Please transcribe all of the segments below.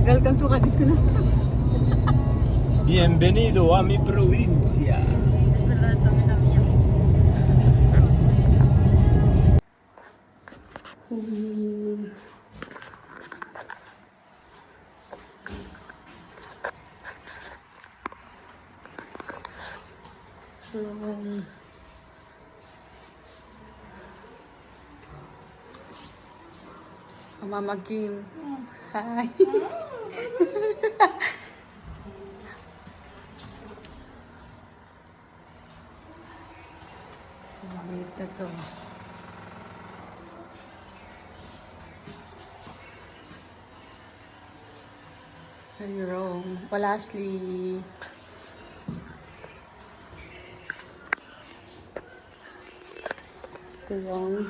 welcome to Cadiz ko na. Bienvenido a mi provincia. Mama Kim. Hi. Sabit na to. Jerome. Wala, Ashley. Ito yung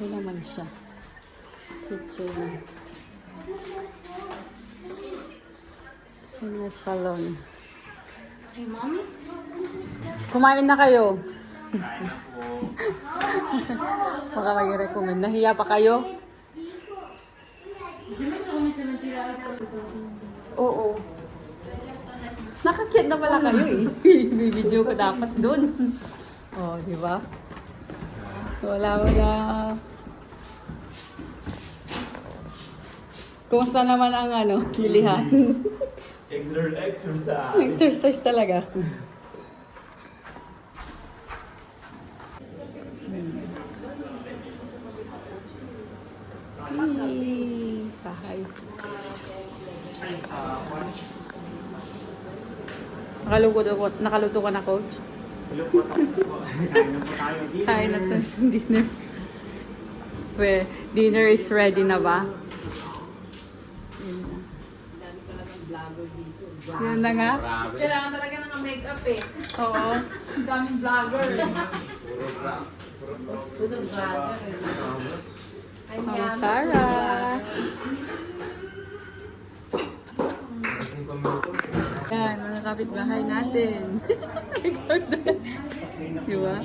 okay naman siya. Kitchen. Ito na salon. Hey, Mommy? Kumain na kayo. Baka mag-recommend. Nahiya pa kayo? Oo. Nakakit na pala kayo eh. May video ko dapat doon. Oh, di ba? Wala. Kumusta naman ang bilihan? Exercise. Exercise talaga. Bahay. Nakaluto ka na, Coach? Kain na to. Dinner. Dinner is ready na ba? Yun na nga. Kailangan talaga ng make-up eh. Oo. Ang daming vlogger. Puro vlogger eh. Mama Sarah. Yan, mga kapitbahay natin. Diba?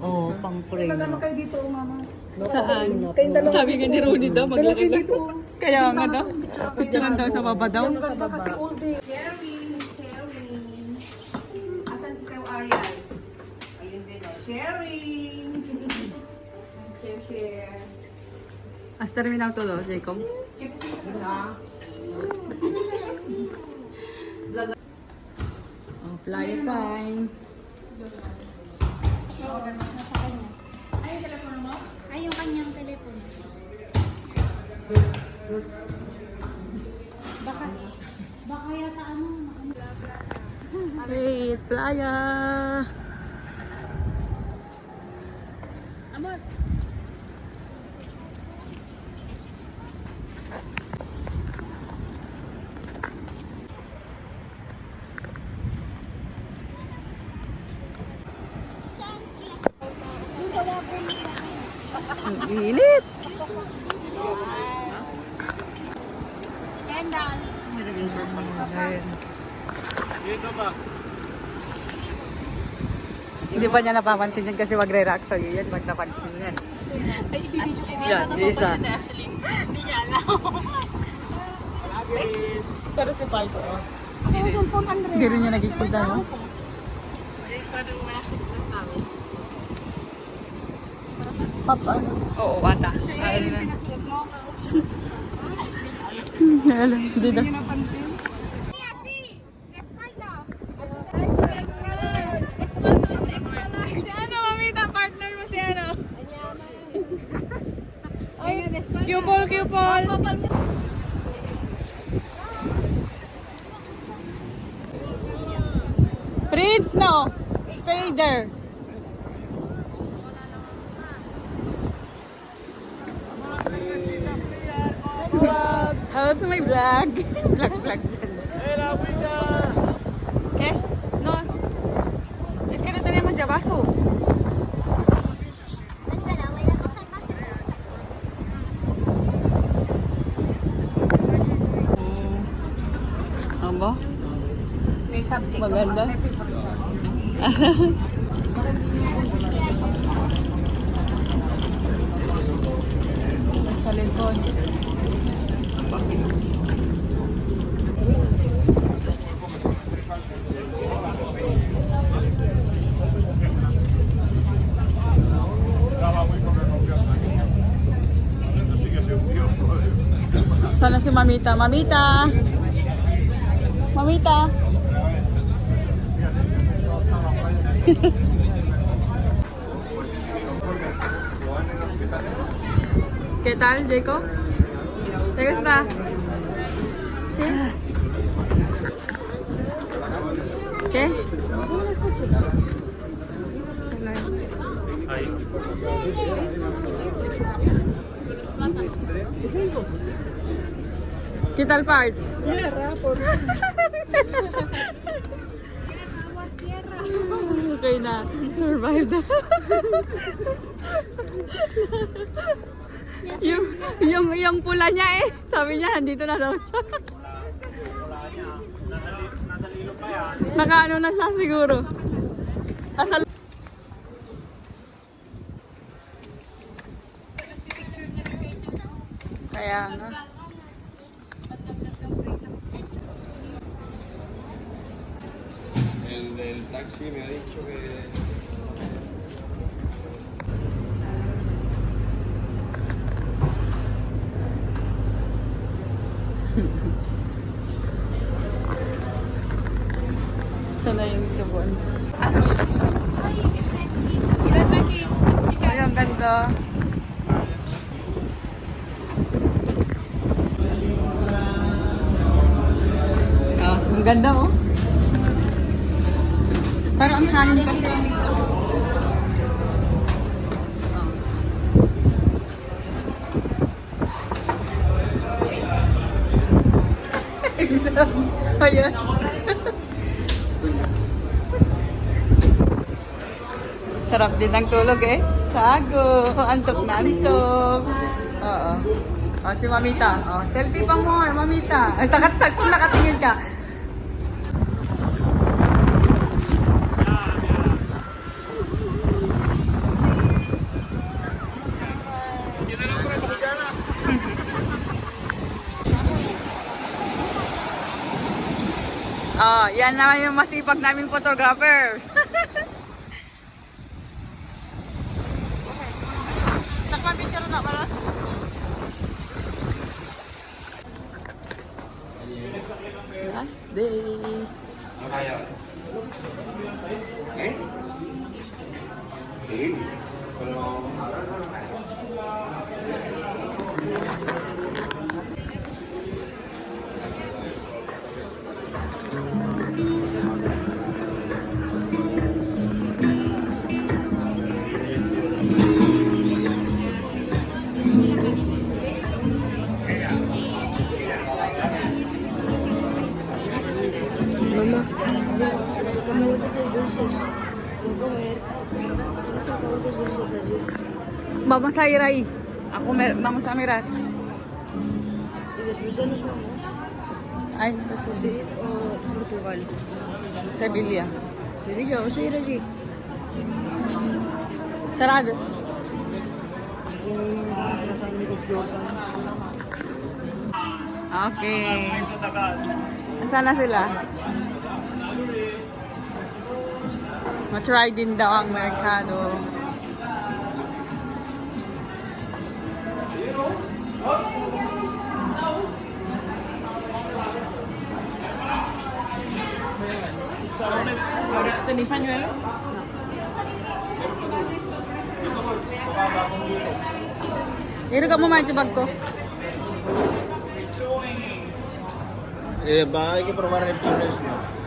Oo, pang-pray. Magkano kayo dito, Mama? Saan? Kayong dalawa. Sabi nga ni Ronnie daw, maglakad lang. dito. Kaya nga daw. Gusto lang daw sa baba daw. Ang ganda kasi all day. Sharing. Asan kayo, Ariel? Ayun din, oh. Sharing. Share. As terminal to do, Jacob. Oh, playa time. Ay, yung kanyang telepono. Baka yata Hey, it's playa. Ang init. Hindi pa niya napapansin yan kasi magre-react sa'yo yan pag napansin yan. Yan, isa. Hindi niya alam. Pero si Palso, oh. Hindi rin niya nagkikita, no? Papa, ano? Oo, bata. Ayun na. Hindi na. Si ano, mamita, partner mo si ano? Ay, Q-ball. Prince, no! Stay there. Hello to my vlog. Vlog dyan. Okay? No. Es que no tenemos ya vaso. Amo? May subject. Maganda. May favorite subject. Sa likod. Sana si Mamita. Mamita! Mamita! ¿Qué tal, Jacob? ¿Te gusta? ¿Sí? ¿Qué? ¿Qué tal, Parts? Okay na. Survive na. yung pula niya eh. Sabi niya, andito na daw siya. Nakaano na siya siguro. Nasa kaya nga. El taxi me ha dicho que... Sana yung tubon. Ilan Becky? Ay, ang ganda. Ah, ang ganda oh. Pero ang hangin kasi. Ayan. Sarap din ang tulog eh. Sago. Antok na antok. Oo. Oh, si Mamita. Oh, selfie pa more, Mamita. Ay, nakatingin ka. Oh, yan naman yung masipag naming photographer. Sakpa picture na pala. Last day. ¿Eh? Sí, pero... Mama, kami utos ay dulces. Huwag comer. Basta utos dulces así. Vamos a ir ahí. A comer, vamos a mirar. Y después ya nos vamos. Ay, no sé si. O Portugal. Sevilla. Sevilla, vamos a ir allí. Sarado. Okay. Saan na sila? Matry din daw ang merkado. ¿Ito ni pañuelo? Ito ka mo bag ko. hay que probar el churros, ¿no?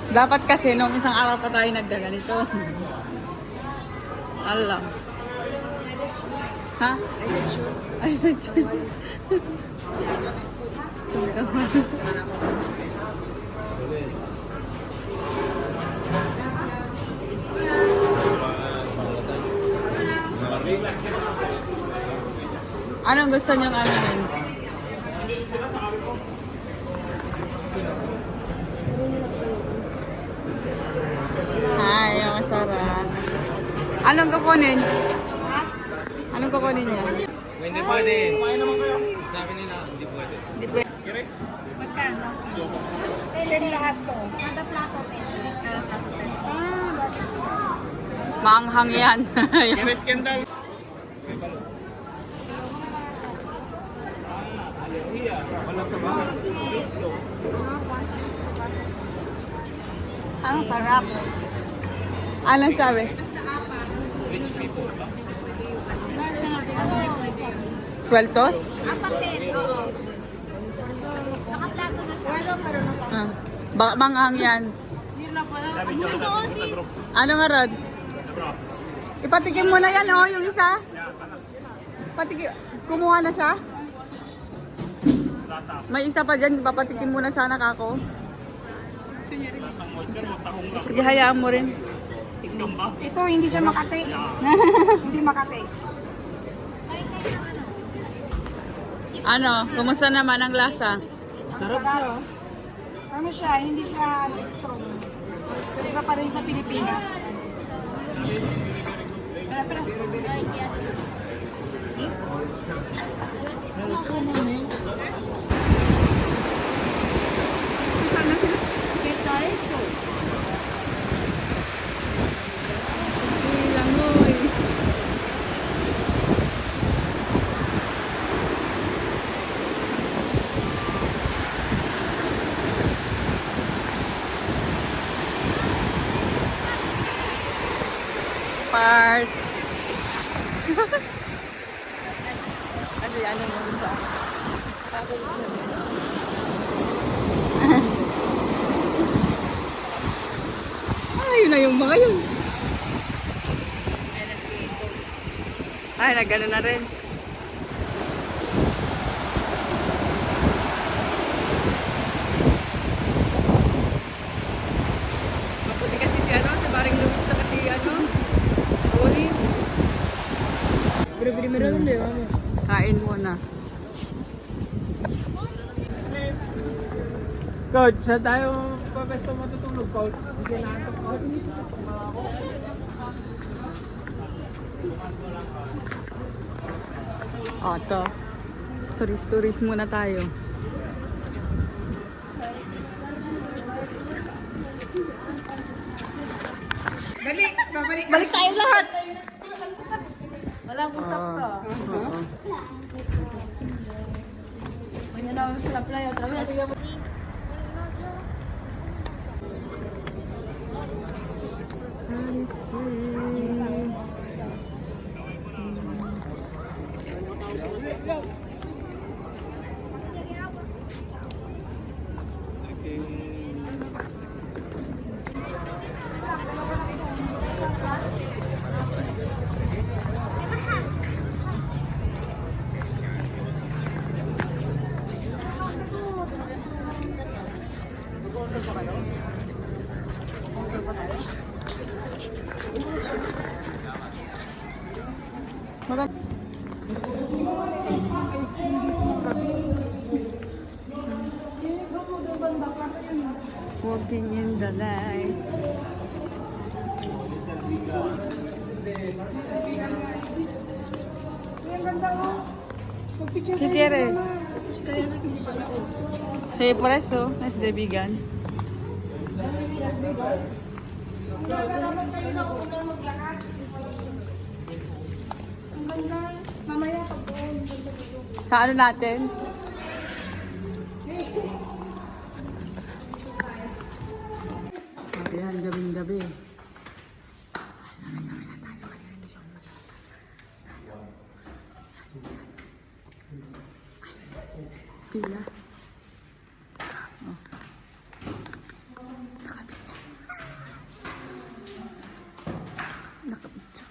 Dapat kasi nung isang araw pa tayo nagdaganito. Alam. Ha? Ay, Anong gusto niyong ano din? Anong kukunin? Anong kukunin niya? Hindi pwede. Sabi nila, hindi pwede. Hindi pwede. Magkano? Pwede lahat to. Kada plato, pwede. Maanghang yan. Kirisken daw. Ang sarap. Anong sabi? Sweltos? Apat din, oo. Nakaplato na siya. Pero Ah. Baka manghang yan. Ito, sis. Ano nga, Rod? Ipatikim mo na yan, oh, yung isa. Patikim. Kumuha na siya? May isa pa dyan, papatikim mo na sana kako. Sige, hayaan mo rin. Ito, hindi siya Makati. Hindi Makati. Ano, kumusta naman ang lasa? Sarap siya. Ano siya, hindi siya strong. Pwede ka pa rin sa Pilipinas. Pero, Pars. Kasi ano mo sa Ay, yun na yung mga yun. Ay, nagano na rin. Maputi kasi si ano, si Baring Luis sa kasi ano, Uli. Pero primero, ¿dónde vamos? Kain muna. Coach, saan tayo pwesto matutulog, Coach? Hindi na ito, Coach. O, to. Turis-turis muna tayo. Balik tayo lahat. Walang usap ka. Mañana vamos a la playa otra vez. Walking in the night. ¿Qué quieres? Sí, por eso es de vegan. Sa ano natin? Ayan, gabing-gabi. Samay-samay na tayo kasi ito yung pila. Oh. Nakabitsa. Nakabitsa.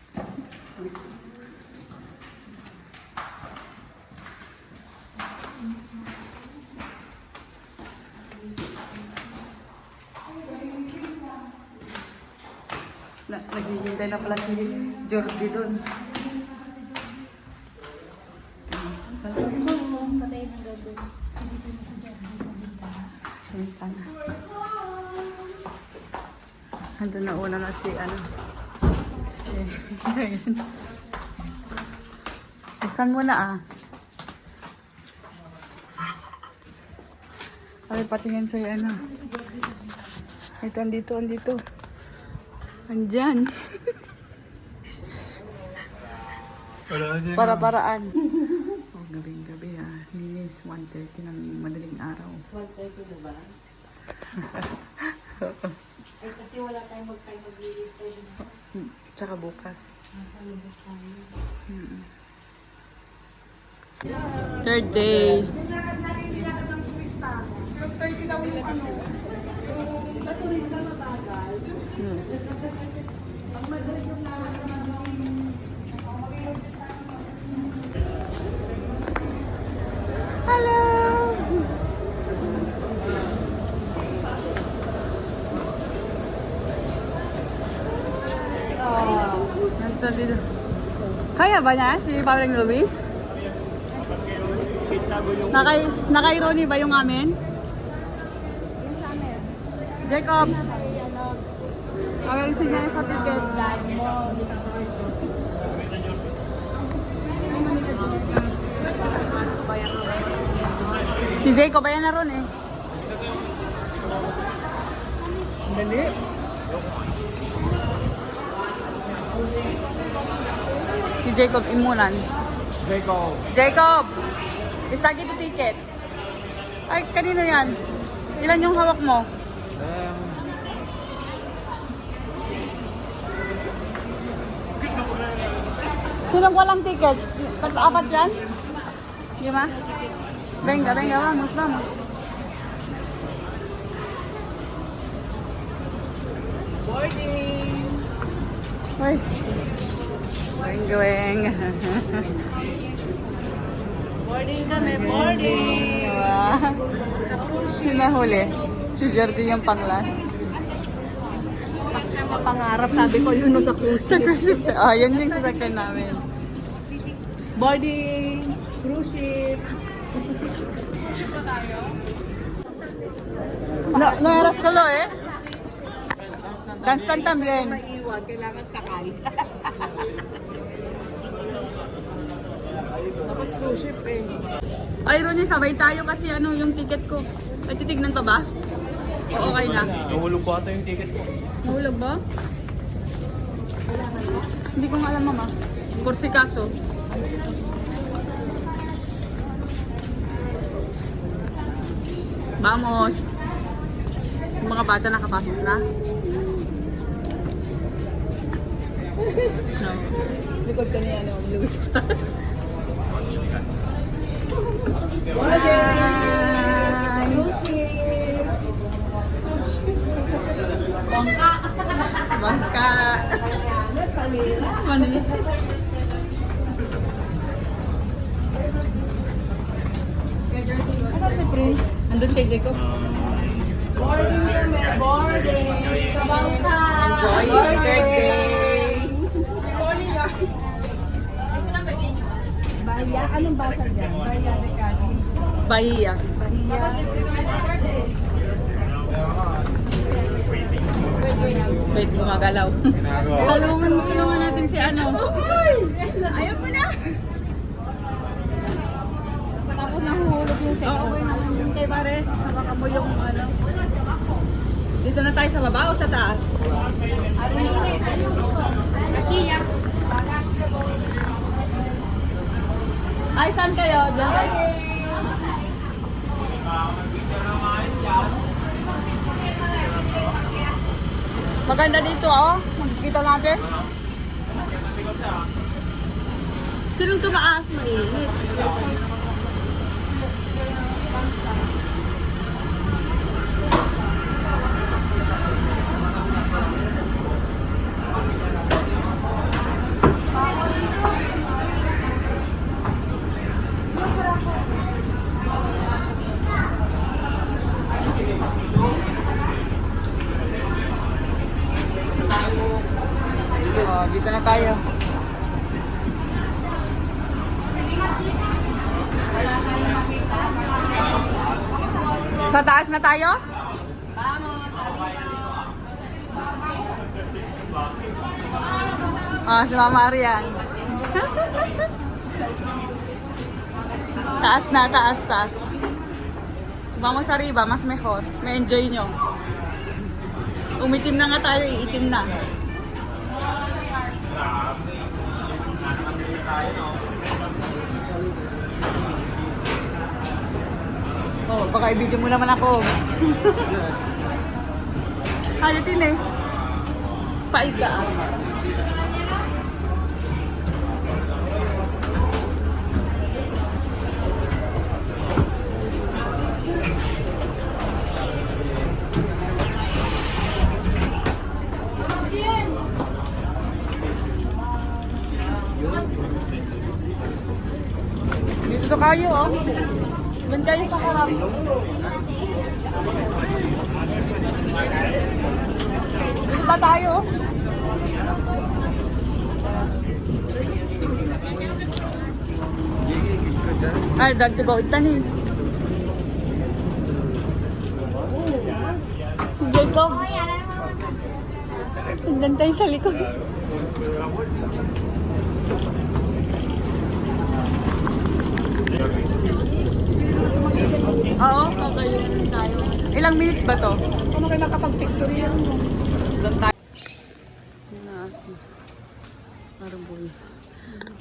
Naghihintay na pala si Jordi doon. Patay ng gabi. Hindi ko na si Jordan sa bintana. Bintana. Ando na una na si ano. Si Buksan mo na ah. Ay, patingin sa'yo ano. Ito, andito. Andyan. Para-paraan. Oh, gabing-gabi ah. Linis, 1:30 ng madaling araw. 1:30 na ba? Ay, kasi wala tayong mag-release tayo. Tsaka bukas. Third day. Nilakad natin, nilakad ng turista. Pero 30 daw yung ano. Yung turista matagal. Ang madali yung lakad naman. Hello! Nandito dito. Kaya ba niya si Paring Luis? Naka-irony ba yung amin? Jacob! Awal siya sa ticket. Si Jacob, ayan na ron eh. Dali. Si Jacob Imunan. Jacob! Is lagi the ticket? Ay, kanino yan? Ilan yung hawak mo? Sinong walang ticket? Tatlo-apat dyan? Di ba? Venga, vamos. Boarding! Uy! Weng. Boarding kami, boarding! Wow! Sino nahuli? Si Jordi yung panglas. Pangarap, sabi ko yun sa cruise. Sa cruise ship. Ah, yan yung sasakyan namin. Boarding, cruise ship. No eras solo eh. Danstan también. Maiwan, kailangan sakay. Dapat cruise ship eh. Ay, Ronnie, sabay tayo kasi ano yung ticket ko. Ay, titignan pa ba? O okay na? Nahulog ko ata yung ticket ko. Mahulog ba? Hindi ko nga alam, mama. Por si kaso. Vamos! Yung mga bata nakapasok na. No. Likod ka niya, no? Louis. Bangka. Manila. Ano si Prince? Andun kay Jacob. Boarding kami, boarding. Sa bangka. Enjoy your third day. Bahia, anong basa dyan? Bahia de Cadiz. Bahia. Wait, gumagalaw. Tulungan natin si ano. Ayaw ko na! Tapos nahuhulog yung Oo, okay naman yun kay pare. Habaka mo yung ano. Dito na tayo sa baba o sa taas? Nakiya. Ay, saan kayo? Diyan kayo. Maganda dito, oh. Magkikita natin. Sinong tumaas? Mainit. Oh, dito na tayo. Sa taas na tayo? Ah, si Mama Arian. Taas na, taas, taas. Vamos arriba, mas mejor. May enjoy nyo. Umitim na nga tayo, iitim na. Oh, baka i-video mo naman ako. Hayatin eh. Paigdaan. Dito kayo, oh. Doon kayo sa harap. Dito na tayo. Ay, dagdago itan eh. Jacob. Ang ganda yung sa likod. Oo, kakayo tayo. Ilang minutes ba to? Ano kayo nakapag-picture yan? Doon tayo.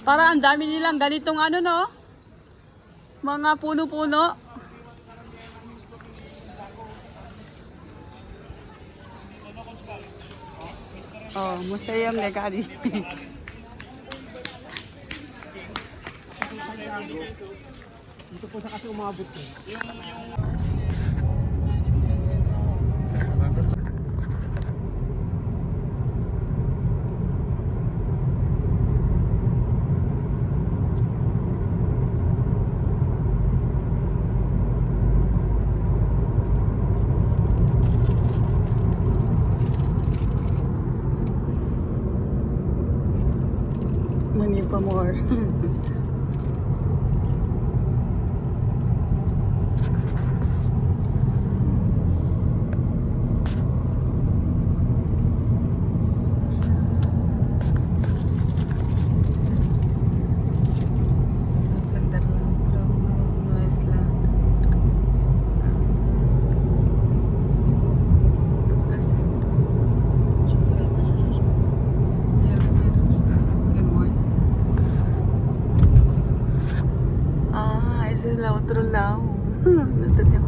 Para ang dami nilang ganitong ano no? Mga puno-puno. Oh, museum de Cali. Dito po siya kasi umabot eh. Mami pa more. Ah, ese es la otro lado. No tenía